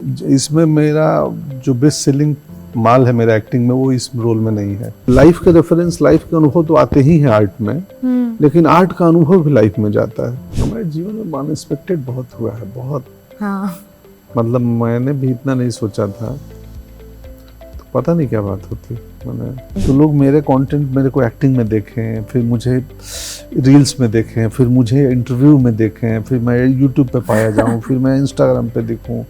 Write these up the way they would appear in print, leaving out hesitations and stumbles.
इसमें मेरा जो बेस्ट सेलिंग माल है मेरा एक्टिंग में वो इस रोल में नहीं है। लाइफ के रेफरेंस, लाइफ के अनुभव तो आते ही हैं आर्ट में, लेकिन आर्ट का अनुभव भी लाइफ में जाता है। हमारे जीवन में अनएक्सपेक्टेड बहुत हुआ है, बहुत। हाँ। मतलब मैंने भी इतना नहीं सोचा था, तो पता नहीं क्या बात होती। मैंने तो लोग मेरे कंटेंट मेरे को एक्टिंग में देखें, फिर मुझे रील्स में देखें, फिर मुझे इंटरव्यू में देखें, फिर मैं यूट्यूब पे पाया जाऊं, फिर मैं इंस्टाग्राम पे दिखूं।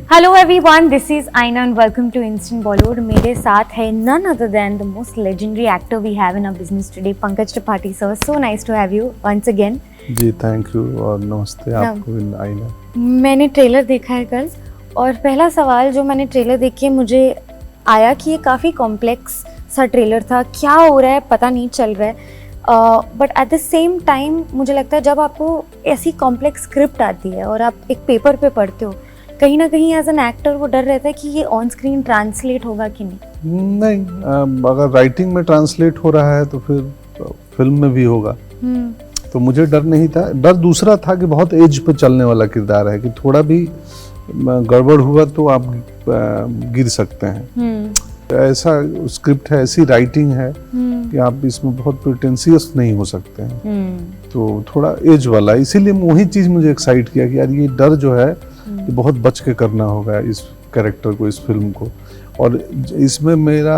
Hello everyone, this is Aina and welcome to Instant Bollywood. मेरे साथ है none other than the most legendary actor we have in our business today, Pankaj Tripathi sir. So nice to have you once again. जी thank you और नमस्ते आपको आइना। मैंने trailer देखा है कल और पहला सवाल जो मैंने ट्रेलर देख के मुझे आया कि ये काफ़ी कॉम्प्लेक्स सा ट्रेलर था, क्या हो रहा है पता नहीं चल रहा है। But at the same time मुझे लगता है जब आपको ऐसी कॉम्प्लेक्स स्क्रिप्ट आती है और आप एक पेपर पे पढ़ते हो, कहीं ना कहीं एज एन एक्टर वो डर रहता है कि ये ऑन स्क्रीन ट्रांसलेट होगा कि नहीं। अगर राइटिंग में ट्रांसलेट हो रहा है तो फिर फिल्म में भी होगा। तो मुझे डर नहीं था। डर दूसरा था कि बहुत एज पे चलने वाला किरदार है, कि थोड़ा भी गड़बड़ हुआ तो आप गिर सकते हैं। ऐसा स्क्रिप्ट है, ऐसी राइटिंग है कि आप इसमें बहुत प्रिटेंशियस नहीं हो सकते हैं। तो थोड़ा एज वाला, इसीलिए वही चीज मुझे एक्साइट किया कि यार ये डर जो है कि बहुत बच के करना होगा इस कैरेक्टर को, इस फिल्म को। और इसमें मेरा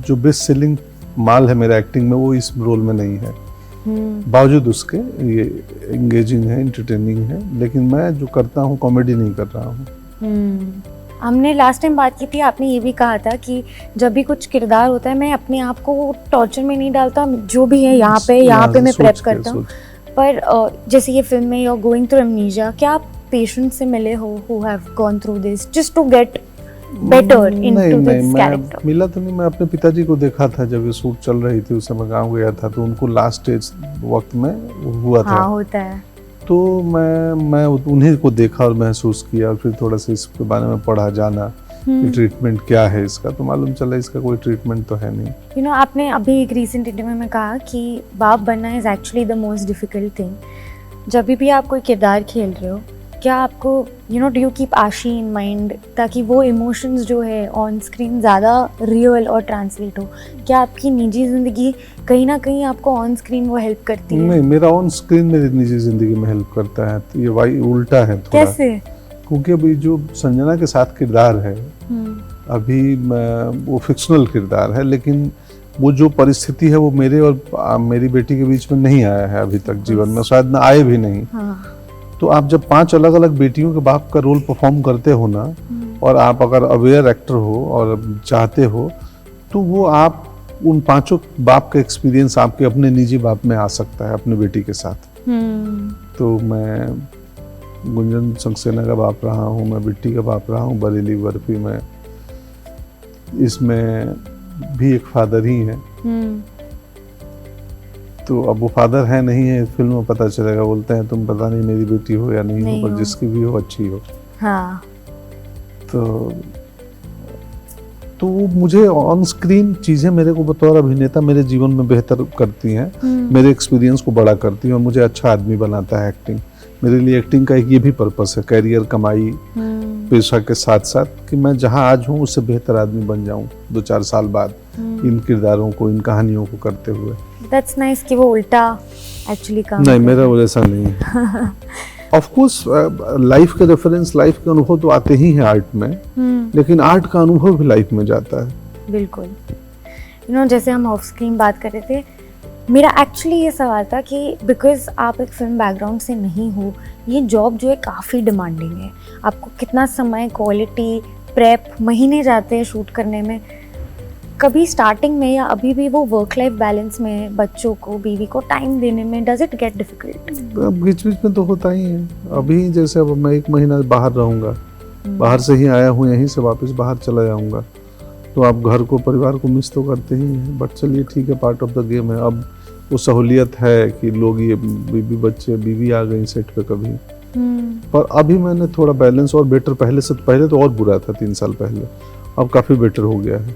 जो बेस्ट सेलिंग माल है मेरा एक्टिंग में वो इस रोल में नहीं है। बावजूद उसके ये एंगेजिंग है, एंटरटेनिंग है, लेकिन मैं जो करता हूँ कॉमेडी नहीं कर रहा हूँ। हमने लास्ट टाइम बात की थी, आपने ये भी कहा था कि जब भी कुछ किरदार होता है मैं अपने आप को टॉर्चर में नहीं डालता, जो भी है यहाँ पे मैं प्रेप करता हूँ। पर जैसे ये फिल्म में you're going through amnesia, क्या आप पेशेंट से मिले हो who have gone through this just to get better into this character? मिला तो नहीं, मैं अपने पिताजी को देखा था जब ये शूट चल रही थी, उस समय गाँव गया था, तो उनको लास्ट स्टेज वक्त में हुआ था। हाँ, होता है। तो मैं उन्हीं को देखा और महसूस किया, और फिर थोड़ा सा इसके बारे में पढ़ा, जाना कि ट्रीटमेंट क्या है इसका, तो मालूम चला इसका कोई ट्रीटमेंट तो है नहीं। You know, आपने अभी एक रीसेंट इंटरव्यू में कहा कि बाप बनना is actually the most difficult thing. जब भी आप कोई किरदार खेल रहे हो, क्या आपको डू यू कीप आशी इन माइंड ताकि वो इमोशंस जो है ऑन स्क्रीन ज़्यादा रियल और ट्रांसलेट हो? क्या आपकी निजी ज़िंदगी कहीं ना कहीं आपको ऑन स्क्रीन वो हेल्प करती है? नहीं, मेरा ऑन स्क्रीन मेरी निजी ज़िंदगी में हेल्प करता है। तो ये वाई उल्टा है थोड़ा। कैसे? क्योंकि अभी जो संजना के साथ किरदार है, अभी वो फिक्शनल किरदार है, लेकिन वो जो परिस्थिति है वो मेरे और मेरी बेटी के बीच में नहीं आया है अभी तक जीवन में, शायद ना आए भी नहीं। तो आप जब 5 अलग अलग बेटियों के बाप का रोल परफॉर्म करते हो ना, और आप अगर अवेयर एक्टर हो और चाहते हो, तो वो आप उन 5 बाप का एक्सपीरियंस आपके अपने निजी बाप में आ सकता है अपनी बेटी के साथ। तो मैं गुंजन सक्सेना का बाप रहा हूँ, मैं बिट्टी का बाप रहा हूँ, बरेली बर्फी में, इसमें भी एक फादर ही है। तो अब वो फादर है नहीं है, फिल्म में पता चलेगा। बोलते हैं तुम पता नहीं मेरी बेटी हो या नहीं हो, पर जिसकी भी हो अच्छी हो। हाँ। तो मुझे ऑन स्क्रीन चीजें मेरे को बतौर अभिनेता मेरे जीवन में बेहतर करती हैं, मेरे एक्सपीरियंस को बड़ा करती हैं और मुझे अच्छा आदमी बनाता है एक्टिंग। मेरे लिए एक्टिंग का एक ये भी पर्पस है, करियर, कमाई, पेशा के साथ साथ, कि मैं जहाँ आज हूँ उससे बेहतर आदमी बन जाऊँ 2-4 साल बाद इन किरदारों को, इन कहानियों को करते हुए। That's nice कि वो उल्टा एक्चुअली काम नहीं, मेरा वो ऐसा नहीं है। ऑफ कोर्स लाइफ के रेफरेंस, लाइफ के अनुभव तो आते ही हैं आर्ट में, लेकिन आर्ट का अनुभव भी लाइफ में जाता है। बिल्कुल। जैसे हम ऑफ स्क्रीन बात कर रहे थे, मेरा एक्चुअली ये सवाल था कि बिकॉज आप एक फिल्म बैकग्राउंड से नहीं हो, ये जॉब जो है काफ़ी डिमांडिंग है। आपको कितना समय, क्वालिटी, प्रेप, महीने जाते हैं शूट करने में। कभी स्टार्टिंग में या अभी भी वो वर्क लाइफ बैलेंस में बच्चों को, बीवी को टाइम देने में डज इट गेट डिफिकल्ट? बीच बीच में तो होता ही है। अभी जैसे अब मैं 1 महीना बाहर रहूँगा, बाहर से ही आया हूँ, यहीं से वापस बाहर चला जाऊँगा, तो आप घर को, परिवार को मिस तो करते ही हैं। बट चलिए ठीक है, पार्ट ऑफ द गेम है। अब वो सहूलियत है कि लोग ये बीवी आ गई सेट पे कभी, पर अभी मैंने थोड़ा बैलेंस और बेटर, पहले तो और बुरा था 3 साल पहले, अब काफ़ी बेटर हो गया है।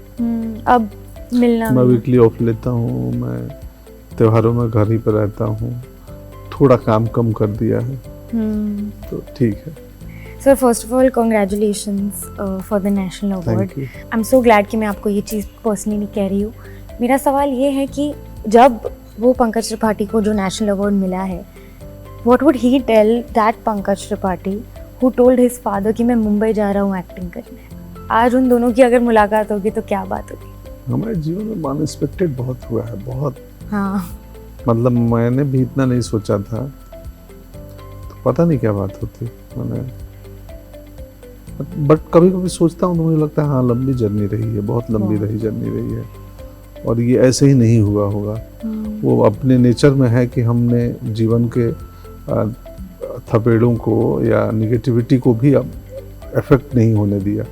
अब मिलना मैं भी। वीकली ऑफ लेता हूँ, मैं त्योहारों में घर ही पर रहता हूँ, थोड़ा काम कम कर दिया है, तो ठीक है। Sir first of all congratulations for the national award. Thank you. I am so glad कि मैं आपको ये चीज़ पर्सनली कह रही हूँ। मेरा सवाल ये है कि जब वो पंकज त्रिपाठी को जो नेशनल अवार्ड मिला है, what would he tell that Pankaj Tripathi who told his father कि मैं मुंबई जा रहा हूँ एक्टिंग करने? आज उन दोनों की अगर मुलाकात होगी तो क्या बात होगी? हमारे जीवन में अनएक्सपेक्टेड बहुत हुआ है, बहुत। हाँ, मतलब मैंने भी इतना नहीं सोचा था, तो पता नहीं क्या बात होती। मैंने बट कभी कभी सोचता हूँ तो मुझे लगता है हाँ, लंबी जर्नी रही है, बहुत लंबी रही जर्नी रही है, और ये ऐसे ही नहीं हुआ होगा। वो अपने नेचर में है कि हमने जीवन के थपेड़ों को या निगेटिविटी को भी अब इफेक्ट नहीं होने दिया।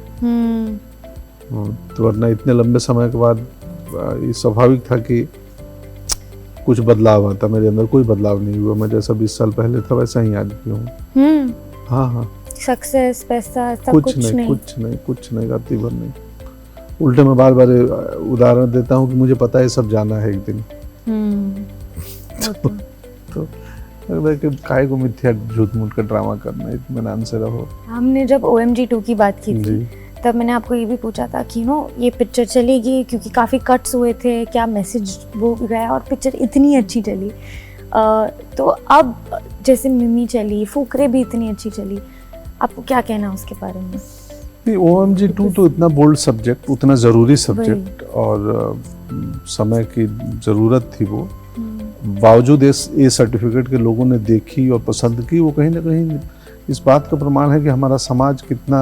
तो वरना इतने लंबे समय के बाद ये स्वाभाविक था कि कुछ बदलाव आता। मेरे अंदर कोई बदलाव नहीं हुआ, मैं जैसा 20 साल पहले था वैसा ही आज भी हूँ। हाँ हाँ, सक्सेस, पैसा, सब कुछ नहीं, राती भर नहीं। उल्टे मैं बार बार उदाहरण देता हूँ कि मुझे पता है सब जाना है एक दिन। तो लगता है कि काय को मिथ्या झूठ मूठ का ड्रामा करना, इत्मीनान से रहो। हमने जब OMG 2 की बात की थी तब मैंने आपको ये भी पूछा था कि ये पिक्चर चलेगी, क्योंकि काफ़ी कट्स हुए थे, क्या मैसेज वो गया, और पिक्चर इतनी अच्छी चली। तो अब जैसे मिमी चली, फुकरे भी इतनी अच्छी चली, आपको क्या कहना उसके बारे में? नहीं, OMG 2 तो इतना बोल्ड सब्जेक्ट, उतना ज़रूरी सब्जेक्ट, और समय की ज़रूरत थी वो। बावजूद ए सर्टिफिकेट के लोगों ने देखी और पसंद की, वो कहीं ना कहीं इस बात का प्रमाण है कि हमारा समाज कितना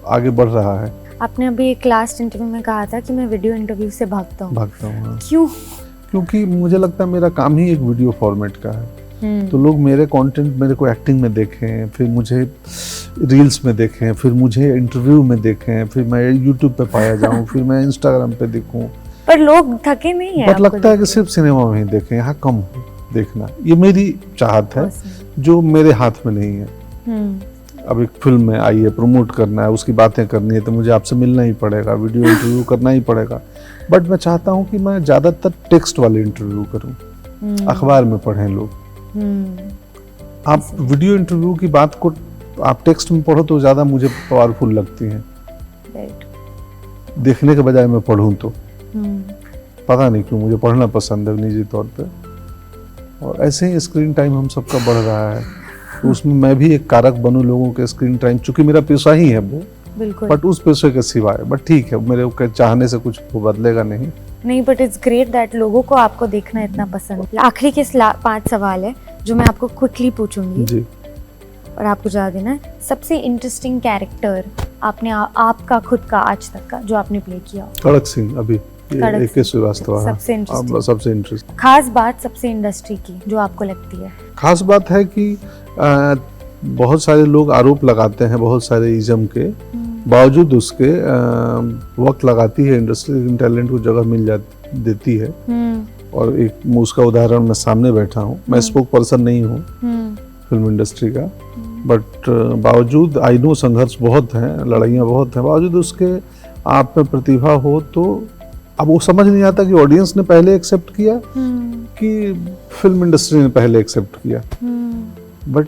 आगे बढ़ रहा है। आपने अभी एक लास्ट इंटरव्यू में कहा था कि मैं वीडियो इंटरव्यू से भागता हूँ। हाँ। क्यों? क्योंकि मुझे लगता है मेरा काम ही एक वीडियो फॉर्मेट का है। तो लोग मेरे कंटेंट, मेरे को एक्टिंग में देखें, फिर मुझे रील्स में देखें, फिर मुझे इंटरव्यू में देखें, फिर मैं यूट्यूब पे पाया जाऊं, फिर मैं इंस्टाग्राम पे दिखूं। पर लोग थके नहीं है? पर लगता है कि सिर्फ सिनेमा में ही देखें, यहाँ कम हो देखना। ये मेरी चाहत है जो मेरे हाथ में नहीं है। अब एक फिल्म में आई है, प्रमोट करना है, उसकी बातें करनी है, तो मुझे आपसे मिलना ही पड़ेगा, वीडियो इंटरव्यू करना ही पड़ेगा। बट मैं चाहता हूँ कि मैं ज़्यादातर टेक्स्ट वाले इंटरव्यू करूँ, अखबार में पढ़ें लोग। आप वीडियो इंटरव्यू की बात को आप टेक्स्ट में पढ़ो तो ज़्यादा मुझे पावरफुल लगती हैं, देखने के बजाय मैं पढ़ूँ तो। पता नहीं क्यों मुझे पढ़ना पसंद है निजी तौर पे, और ऐसे ही स्क्रीन टाइम हम सबका बढ़ रहा है, तो उसमें मैं भी एक कारक बनूं लोगों के स्क्रीन टाइम, चूंकि मेरा पेशा ही है वो। बिल्कुल। बट उस पेशे के सिवाय, बट ठीक है, मेरे चाहने से कुछ वो बदलेगा नहीं, बट इट्स ग्रेट दैट लोगों को आपको देखना इतना पसंद है। आखिरी के 5 सवाल है जो मैं आपको क्विकली पूछूंगी जी, और आपको जवाब देना है। सबसे इंटरेस्टिंग कैरेक्टर आपने आपका खुद का आज तक का जो आपने प्ले किया? कड़क सिंह, अभी AK श्रीवास्तव। सबसे इंटरेस्टिंग। खास बात सबसे इंडस्ट्री की जो आपको लगती है? खास बात है कि बहुत सारे लोग आरोप लगाते हैं बहुत सारे इज्म के, बावजूद उसके वक्त लगाती है इंडस्ट्री, टैलेंट को जगह मिल देती है। और एक उसका उदाहरण मैं सामने बैठा हूँ, मैं स्पोक पर्सन नहीं हूँ फिल्म इंडस्ट्री का, बट बावजूद आई नो संघर्ष बहुत हैं, लड़ाइयाँ बहुत हैं, बावजूद उसके आप में प्रतिभा हो तो अब वो समझ नहीं आता कि ऑडियंस ने पहले एक्सेप्ट किया कि फिल्म इंडस्ट्री ने पहले एक्सेप्ट किया। बट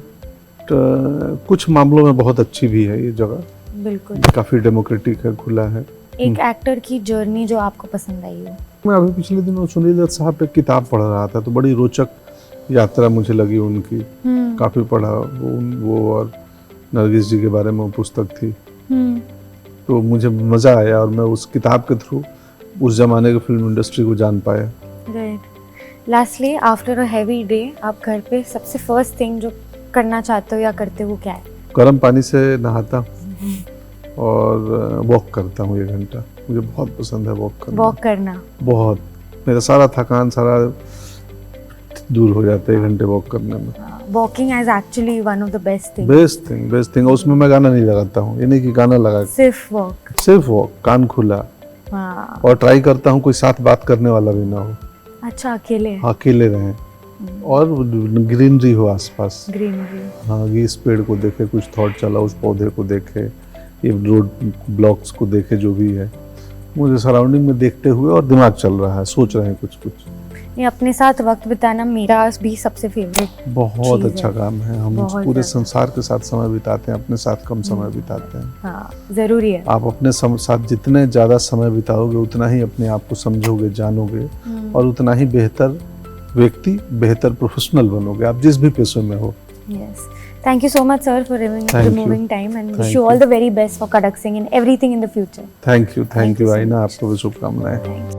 कुछ मामलों में बहुत अच्छी भी है ये जगह, बिल्कुल काफी डेमोक्रेटिक है, खुला है। एक एक्टर की जर्नी जो आपको पसंद आई हो? मैं अभी पिछले दिनों सुनील दत्त साहब पे किताब पढ़ रहा था, तो बड़ी रोचक यात्रा मुझे लगी उनकी। काफी पढ़ा वो और नरगिस जी के बारे में वो पुस्तक थी, तो मुझे मजा आया, और मैं उस किताब के थ्रू उस जमाने के फिल्म इंडस्ट्री को जान पाया। Right. Lastly, after a heavy day आप घर पे सबसे फर्स्ट थिंग जो करना चाहते हो या करते हो क्या है? गर्म पानी से नहाता हूँ और वॉक करता हूँ 1 घंटा। मुझे बहुत पसंद है वॉक करना बहुत। मेरा सारा थकान सारा दूर हो जाता है 1 घंटे वॉक करने में। Walking is actually one of the best thing. उसमें मैं गाना नहीं लगाता हूँ, ये नहीं कि गाना लगा, सिर्फ वॉक, कान खुला। और ट्राई करता हूँ कोई साथ बात करने वाला भी ना हो। अच्छा, अकेले रहें, और ग्रीनरी हो आसपास। हाँ, इस पेड़ को देखे, कुछ थॉट चला उस पौधे को देखे, ये रोड ब्लॉक्स को देखे, जो भी है, मुझे सराउंडिंग में देखते हुए, और दिमाग चल रहा है, सोच रहे हैं कुछ कुछ। ये अपने साथ वक्त बिताना मेरा भी सबसे फेवरेट बहुत चीज़ अच्छा है। काम है। हम बहुत पूरे ज़्यादा। संसार के साथ समय बिताते हैं, अपने साथ कम समय बिताते हैं। हाँ, ज़रूरी है। आप अपने साथ जितने ज़्यादा समय बिताओगे उतना ही अपने आप को समझोगे, जानोगे, और उतना ही बेहतर व्यक्ति, बेहतर प्रोफेशनल बनोगे, आप जिस भी पेशे में हो। Yes. Thank you so much, sir, for Thank you. removing time, and wish Thank you all you. the very best for Kadak Singh and everything in the future. Thank you Thank you so आईना, much. आपको भी शुभकामनाएं। Thank you.